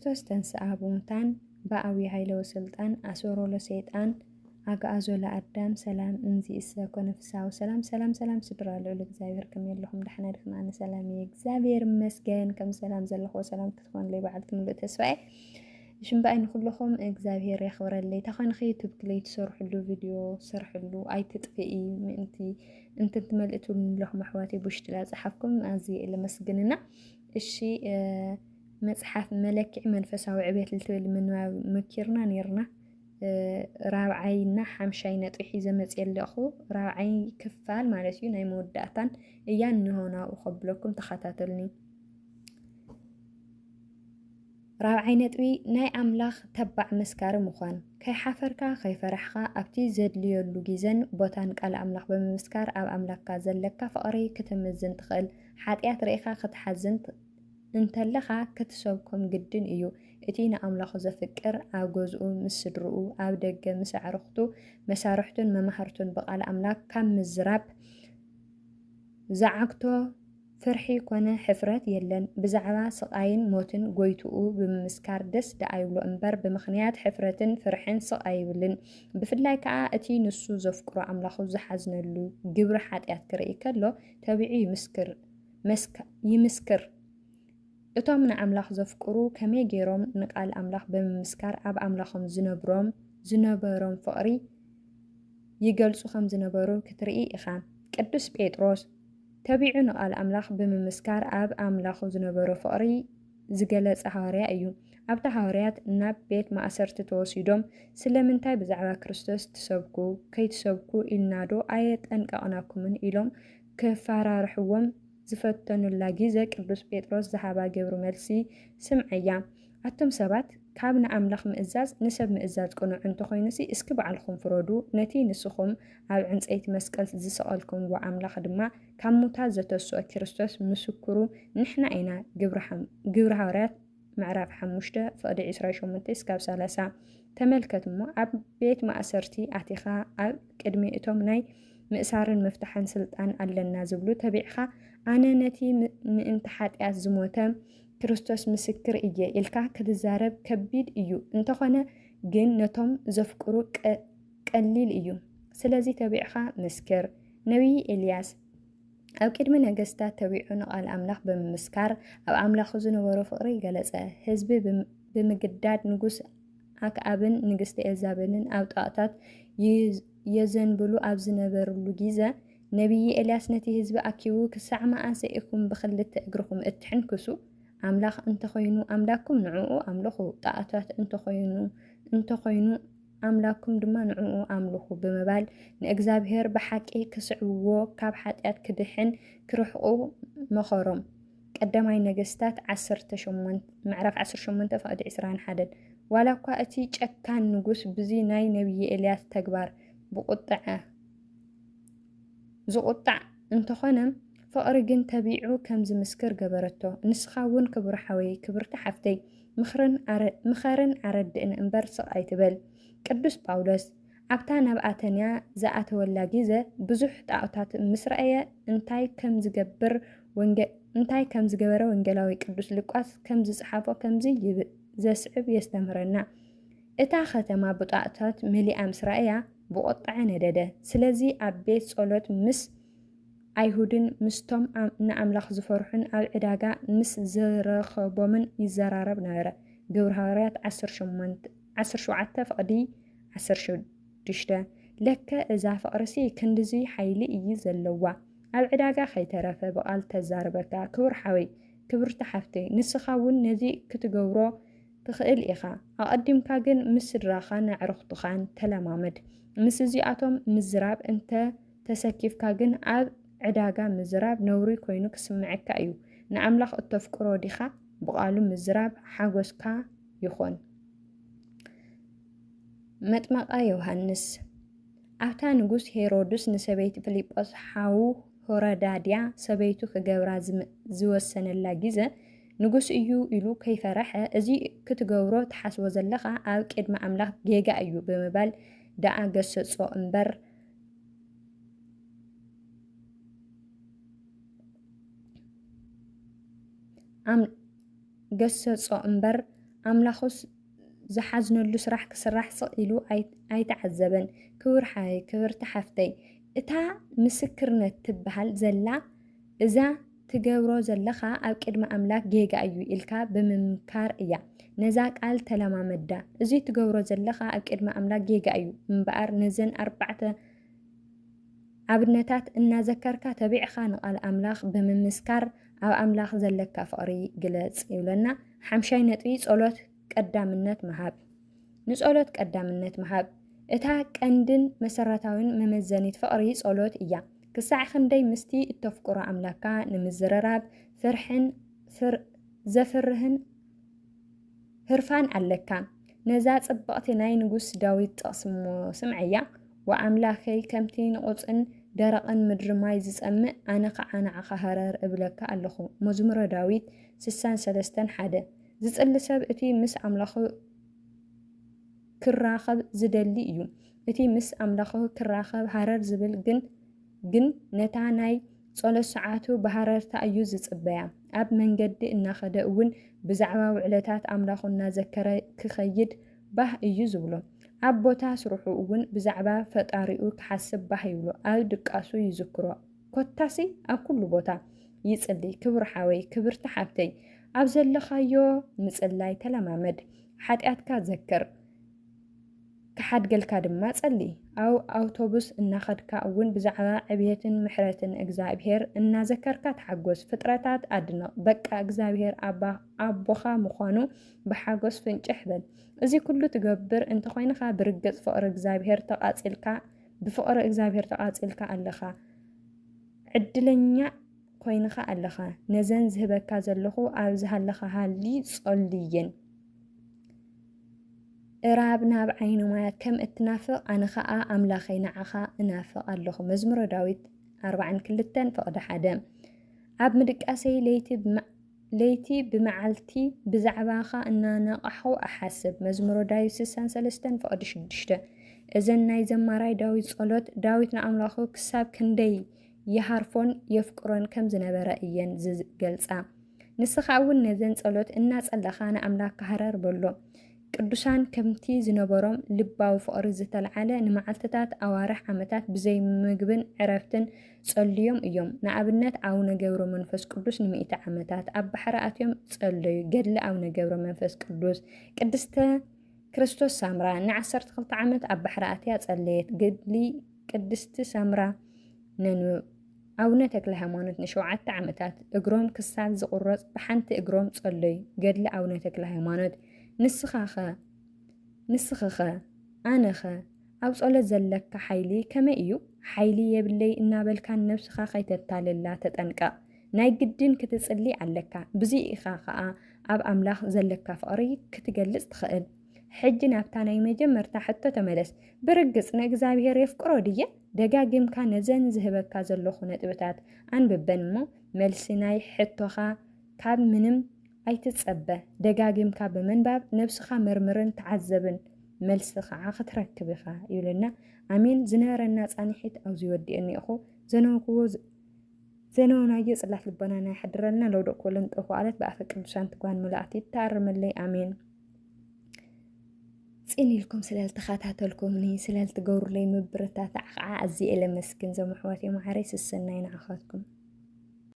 ክርስቶስ ተንሥአ እሙታን በአብይ ኃይለ ወስልጣን አስወሮ ለሰይጣን አግዓዞ ለአዳም ሰላም እንዚእሰ ኮነ ፍስሐ ሰላም ሰላም ሰላም ስድራ ለሉ እግዚአብሔር ከም የለኹም ደሕና ድኹም ኣነ ሰላም እግዚአብሔር ይመስገን ከም ሰላም ዘለኹ ሰላም ክትኮን ለይ በዓልቲ ሙሉእ ተስፋዬ ሽምባይ ንኩልኹም እግዚአብሔር ያኽብረለይ ተኸንኺ ትብክለይ ትሰርሕሉ ቪድዮ ሰርሕሉ ኣይትጥፍኢ ምእንቲ እንትትመልእቱ ለኹም ኣሕዋቴ ብውሽጢ ላፅሓፍኩም ኣዝየ ለመስግንና እሺ መጽሐፍ መለክዕ መንፈሳዊ ዕቤት ልትብል ምንባብ መኪርና ነርና ራብዓይና ሓምሻይ ነጥቢ ሒዘ መፅየለኹ ራብዓይ ክፋል ማለት እዩ ናይ መወዳእታን እያ እንሆና እኸብለኩም ተኸታተልኒ ራብዓይ ነጥቢ ናይ ኣምላኽ ተባዕ መስካሪ ምዃን ከይሓፈርካ ከይፈራሕካ ኣብቲ ዘድልየሉ ግዜን ቦታን ቃል ኣምላኽ ብምምስካር ኣብ ኣምላኽካ ዘለካ ፍቕሪ ክትምዝን ትኽእል ሓጢኣት ርኢኻ ክትሓዝን እንተለኻ ክትሰብኮም ግድን እዩ እቲ ንኣምላኹ ዘፍቅር ኣብ ገዝኡ ምስ ስድርኡ ኣብ ደገ ምስ ኣዕርኽቱ መሳርሕቱን መማህርቱን ብቓል ኣምላኽ ካብ ምዝራብ ዘዓግቶ ፍርሒ ኮነ ሕፍረት የለን ብዛዕባ ስቃይን ሞትን ጎይትኡ ብምምስካር ደስ ደኣይብሎ እምበር ብምኽንያት ሕፍረትን ፍርሕን ስቕ ኣይብልን ብፍላይ ከዓ እቲ ንሱ ዘፍቅሮ ኣምላኹ ዝሓዝነሉ ግብሪ ሓጢኣት ክርኢ ከሎ ተቢዑ ይምስክር እቶም ንኣምላኽ ዘፍቅሩ ከመይ ገይሮም ንቃል ኣምላኽ ብምምስካር ኣብ ኣምላኾም ዝነበሮም ፍቕሪ ይገልጹ ከም ዝነበሩ ክትርኢ ኢኻ ቅዱስ ጴጥሮስ ተቢዑ ንቃል ኣምላኽ ብምምስካር ኣብ ኣምላኹ ዝነበሮ ፍቕሪ ዝገለጸ ሃዋርያ እዩ ኣብታ ሃዋርያት ናብ ቤት ማእሰርቲ ተወሲዶም ስለምንታይ ብዛዕባ ክርስቶስ ትሰብኩ ከይትሰብኩ ኢልናዶ ኣየጠንቀቕናኩምን ኢሎም ክፈራርሕዎም ዝፈተኑላ ግዜ ቅዱስ ጴጥሮስ ዝሃባ ገብሩ መልሲ ስምዐያ ኣቶም ሰባት ካብ ንኣምላኽ ምእዛዝ ንሰብ ምእዛዝ ቅኑዕ እንተኾይኑሲ እስኪ በዓልኹም ፍረዱ ነቲ ንስኹም ኣብ ዕንፀይቲ መስቀል ዝሰቐልኩምዎ ኣምላኽ ድማ ካብ ሙታት ዘተስኦ ክርስቶስ ምስክሩ ንሕና ኢና ግብሪ ሃዋርያት ምዕራፍ 5 ፍቕዲ 28-30 ተመልከት እሞ ኣብ ቤት ማእሰርቲ ኣቲኻ ኣብ ቅድሚ እቶም ናይ ምእሳርን መፍታሕን ስልጣን ኣለና ዝብሉ ተቢዕኻ ኣነ ነቲ ምእንቲ ሓጢኣት ዝሞተ ክርስቶስ ምስክር እየ ኢልካ ክትዛረብ ከቢድ እዩ እንተኾነ ግን ነቶም ዘፍቅሩ ቀሊል እዩ ስለዚ ተቢዕኻ መስክር ነቢይ ኤልያስ ኣብ ቅድሚ ነገስታት ተቢዑ ንቃል ኣምላኽ ብምምስካር ኣብ ኣምላኹ ዝነበሮ ፍቕሪ ገለጸ ህዝቢ ብምግዳድ ንጉስ ኣክዓብን ንግስቲ ኤልዛቤልን ኣብ ጣዖታት የዘንብሉ ኣብ ዝነበሩሉ ግዜ ነቢይ ኤልያስ ነቲ ህዝቢ ኣኪቡ ክሳዕ መዓስ ኢኹም ብክልተ እግርኩም እትሕንክሱ ኣምላኽ እንተኾይኑ ኣምላክኩም ንዕኡ ኣምልኹ ጣዖታት እንተኾይኑ ኣምላክኩም ድማ ንዕኡ ኣምልኹ ብምባል ንእግዚኣብሔር ብሓቂ ክስዕብዎ ካብ ሓጢኣት ክድሕን ክርሕቁ መኸሮም ቀዳማይ ነገስታት 18 ምዕራፍ 18 ፍቕዲ 21 ዋላ እኳ እቲ ጨካን ንጉስ ብዚ ናይ ነቢይ ኤልያስ ተግባር ዝቁጣዕ እንተኾነ ፍቕሪ ግን ተቢዑ ከም ዝምስክር ገበረቶ ንስኻ እውን ክቡር ሓወይ ክብርቲ ሓፍተይ ምኸርን ኣረድእን እምበር ስቕ ኣይትበል ቅዱስ ጳውሎስ ኣብታ ናብ ኣተንያ ዝኣተወላ ግዜ ብዙሕ ጣዖታት ምስ ረአየ እንታይ ከም ዝገበረ ወንጌላዊ ቅዱስ ሉቃስ ከም ዝፀሓፎ ከምዚ ዘስዕብ የስተምረና እታ ከተማ ብጣዖታት መሊኣ ምስ ረአያ ብቆጣዐ ነደደ ስለዚ ኣብ ቤት ጸሎት ምስ ኣይሁድን ምስቶም ንኣምላኽ ዝፈርሑን ኣብ ዕዳጋ ምስ ዝረኸቦምን ይዘራረብ ነበረ ግብሪ ሃዋርያት 17 ፍቕዲ 16 ለከ እዛ ፍቕርሲ ክንድዚ ሓይሊ እዩ ዘለዋ ኣብ ዕዳጋ ከይተረፈ ብቓል ተዛርበካ ክቡር ሓወይ ክብርቲ ሓፍተይ ንስኻ እውን ነዚ ክትገብሮ ትኽእል ኢኻ ኣቐዲምካ ግን ምስ ስድራኻ ንዕርኽቱኻን ተለማመድ ምስ እዚኣቶም ምዝራብ እንተ ተሰኪፍካ ግን ኣብ ዕዳጋ ምዝራብ ነውሪ ኮይኑ ክስምዐካ እዩ ንኣምላኽ እተፍቅሮ ዲኻ ብቓሉ ምዝራብ ሓጎስካ ይኾን መጥመቃ ዮሃንስ ኣብታ ንጉስ ሄሮድስ ንሰበይቲ ፊልጶስ ሓው ሆረዳድያ ሰበይቱ ክገብራ ዝወሰነላ ግዜ ንጉስ እዩ ኢሉ ከይፈረሐ እዚ ክትገብሮ ተሓስቦ ዘለኻ ኣብ ቅድሚ ኣምላኽ ጌጋ እዩ ብምባል ደኣ ገሰጾ እምበር ገሰጾ እምበር ኣምላኹስ ዝሓዝነሉ ስራሕ ክስራሕ ስኢሉ ኣይተዓዘበን። ክብር ሓይ ክብርቲ ሓፍተይ እታ ምስክርነት ትበሃል ዘላ እዛ ትገብሮ ዘለኻ ኣብ ቅድሚ ኣምላክ ጌጋ እዩ ኢልካ ብምምካር እያ ነዛ ቃል ተለማመዳ። እዚ ትገብሮ ዘለኻ ኣብ ቅድሚ ኣምላክ ጌጋ እዩ እምበኣር ነዘን 4 ኣብነታት እናዘከርካ ተቢዕኻ ንቓል ኣምላኽ ብምምስካር ኣብ ኣምላኽ ዘለካ ፍቕሪ ግለጽ ይብለና። 5ይ ነጥቢ ጸሎት ቀዳምነት መሃብ። ንጸሎት ቀዳምነት መሃብ እታ ቀንድን መሰረታዊን መመዘኒት ፍቕሪ ጸሎት እያ። ክሳዕ ክንደይ ምስቲ እተፍቅሮ ኣምላክካ ንምዝረራብ ዘፍርህን ህርፋን ኣለካ። ነዛ ጽብቕቲ ናይ ንጉስ ዳዊት ጥቕስሞ ስምዐያ ወኣምላኸይ ከምቲ ንቑፅን ደረቕን ምድሪ ማይ ዝጸምእ ኣነ ከዓ ንዓኻ ሃረር እብለካ ኣለኹ። መዝሙረ ዳዊት 63:1 ዝጽሊ ሰብ እቲ ምስ ኣምላኹ ክራኸብ ዝደሊ እዩ። እቲ ምስ ኣምላኹ ክራኸብ ሃረር ዝብል ግን ነታ ናይ ጸሎት ሰዓቱ ብሃረርታ እዩ ዝጽበያ። ኣብ መንገዲ እናኸደ እውን ብዛዕባ ውዕለታት ኣምላኹ እናዘከረ ክኸይድ ባህ እዩ ዝብሎ። ኣብ ቦታ ስርሑ እውን ብዛዕባ ፈጣሪኡ ክሓስብ ባህ ይብሎ። ኣብ ድቃሱ ይዝክሮ ኮታሲ ኣብ ኩሉ ቦታ ይጽሊ። ክብር ሓወይ ክብርቲ ሓፍተይ ኣብ ዘለኻዮ ምጽላይ ተለማመድ። ሓጢኣትካ ዘክር ክሓድገልካ ድማ ጸሊ። ኣብ ኣውቶቡስ እናኸድካ እውን ብዛዕባ ዕብየትን ምሕረትን እግዚአብሔር እናዘከርካ ተሓጎስ። ፍጥረታት ኣድንቕ። በቃ እግዚአብሔር ኣቦኻ ምዃኑ ብሓጎስ ፍንጭሕ በል። እዚ ኩሉ ትገብር እንተኾይንኻ ብርግጽ ፍቕሪ እግዚአብሔር ተቓጺልካ ኣለኻ። ዕድለኛ ኮይንኻ ኣለኻ። ነዘን ዝህበካ ዘለኹ ኣብ ዝሃለኻ ሃሊ ጸልየን። እራብ ናብ ዓይኒ ማያ ከም እትናፍቕ ኣነ ኸኣ ኣምላኸይ ንዓኻ እናፍቕ ኣለኹ። መዝሙረ ዳዊት 42 ፍቕዲ 1 ኣብ ምድቃሰይ ለይቲ ብመዓልቲ ብዛዕባኻ እናነቓሕኹ ኣሓስብ። መዝሙረ ዳዊት 63 ፍቕዲ 6 እዘን ናይ ዘማራይ ዳዊት ጸሎት ዳዊት ንኣምላኹ ክሳብ ክንደይ ይሃርፎን የፍቅሮን ከም ዝነበረ እየን ዝገልጻ። ንስኻ እውን ነዘን ጸሎት እናጸለኻ ንኣምላክ ክሃረር በሎ። ቅዱሳን ከምቲ ዝነበሮም ልባዊ ፍቕሪ ዝተለዓለ ንመዓልትታት ኣዋርሕ ዓመታት ብዘይ ምግብን ዕረፍትን ጸልዮም እዮም። ንኣብነት ኣቡነ ገብረ መንፈስ ቅዱስ ን100 ዓመታት ኣብ ባሕሪ ኣትዮም ጸለዩ። ገድሊ ኣቡነ ገብረ መንፈስ ቅዱስ። ቅድስተ ክርስቶስ ሳምራ ን12 ዓመት ኣብ ባሕሪ ኣትያ ጸለየት። ገድሊ ቅድስቲ ሳምራ ነንብብ። ኣቡነ ተክለ ሃይማኖት ን7 ዓመታት እግሮም ክሳብ ዝቁረጽ ብሓንቲ እግሮም ጸለዩ። ገድሊ ኣቡነ ተክለ ሃይማኖት። ንስኽኸ ኣነኸ ኣብ ጸሎት ዘለካ ሓይሊ ከመይ እዩ? ሓይሊ የብለይ እናበልካ ነብስኻ ከይተታልላ ተጠንቀቕ። ናይ ግድን ክትጽሊ ኣለካ። ብዚ ኢኻ ከዓ ኣብ ኣምላኽ ዘለካ ፍቕሪ ክትገልጽ ትኽእል። ሕጂ ናብታ ናይ መጀመርታ ሕቶ ተመለስ። ብርግጽ ንእግዚአብሔር የፍቅሮ ድየ? ደጋጊምካ ነዘን ዝህበካ ዘለኹ ነጥብታት አንብበን እሞ መልሲ ናይ ሕቶኻ ካብ ምንም ኣይትጸበ። ደጋጊምካ ብምንባብ ነብስኻ መርምርን ተዓዘብን መልሲ ከዓ ክትረክብ ኢኻ ይብለና። ኣሜን። ዝነበረና ጻኒሒት ኣብዚ ወዲእኒ ኢኹ ዘነውናዮ ጽላት ልቦናና ይሕድረልና። ለውደቅ ኮለን ጠፉ ኣለት ብኣፈ ቅዱሳን ትጓን መላእክቲ ይተኣርመለይ። ኣሜን። ጽን ኢልኩም ስለልተኸታተልኩምኒ ስለልትገብሩለይ ምብርታት ከዓ ኣዝየ ለመስግን ዘመሕዋት የማሕረይ ስሰናይ ንዓኻትኩም